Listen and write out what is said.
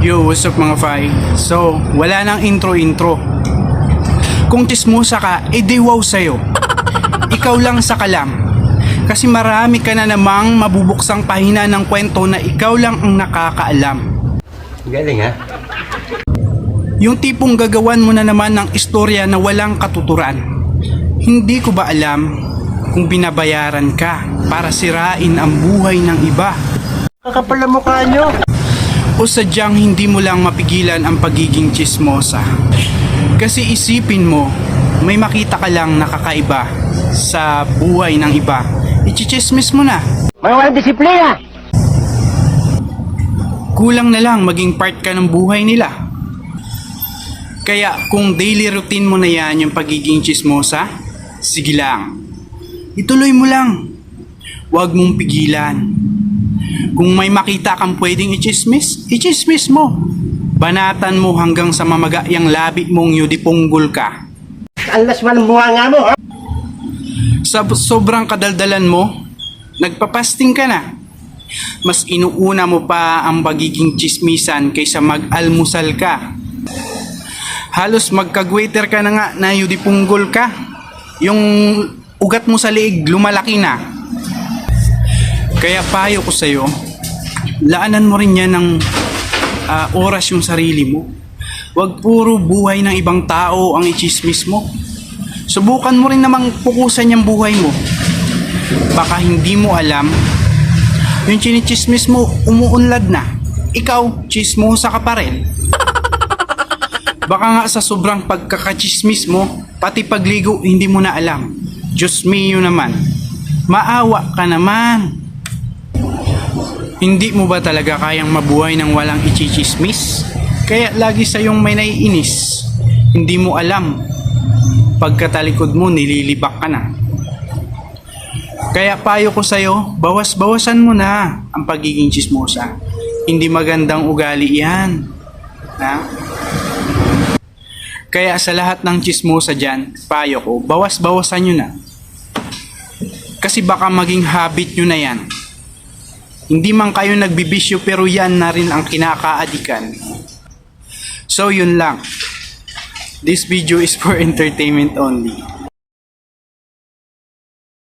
Yo, what's up mga Fai? So, wala nang intro-intro. Kung tismosa ka, edi wow sa'yo. Ikaw lang sa kalam. Kasi marami ka na namang mabubuksang pahina ng kwento na ikaw lang ang nakakaalam. Galing ha? Yung tipong gagawan mo na naman ng istorya na walang katuturan. Hindi ko ba alam kung binabayaran ka para sirain ang buhay ng iba? Kakapal na mukha nyo. O sadyang hindi mo lang mapigilan ang pagiging tsismosa. Kasi isipin mo, may makita ka lang nakakaiba sa buhay ng iba. Ichichismis mo na. May walang disiplina. Kulang na lang maging part ka ng buhay nila. Kaya kung daily routine mo na yan yung pagiging tsismosa, sige lang. Ituloy mo lang. Huwag mong pigilan. Kung may makita kang pwedeng ichismis mo. Banatan mo hanggang sa mamaga yung labi mong yudipunggol ka. Alas man ang bunga nga mo. Ha? Sa sobrang kadaldalan mo, nagpapasting ka na. Mas inuuna mo pa ang pagiging chismisan kaysa mag-almusal ka. Halos magkagwaiter ka na nga na yudipunggol ka. Yung ugat mo sa liig lumalaki na. Kaya payo ko sa'yo, laanan mo rin yan ng oras yung sarili mo. Huwag puro buhay ng ibang tao ang ichismis mo. Subukan mo rin namang pukusan yung buhay mo. Baka hindi mo alam, yung chinichismis mo umuunlad na. Ikaw, chismosa ka pa rin. Baka nga sa sobrang pagkakachismis mo, pati pagligo hindi mo na alam. Diyos mio naman, maawa ka naman. Hindi mo ba talaga kayang mabuhay ng walang ichichismis? Kaya lagi sa'yong may naiinis. Hindi mo alam. Pagkatalikod mo, nililibak ka na. Kaya payo ko sa'yo, bawas-bawasan mo na ang pagiging chismosa. Hindi magandang ugali yan. Ha? Kaya sa lahat ng chismosa dyan, payo ko, bawas-bawasan nyo na. Kasi baka maging habit nyo na yan. Hindi man kayo nagbibisyo pero yan na rin ang kinakaadikan. So yun lang. This video is for entertainment only.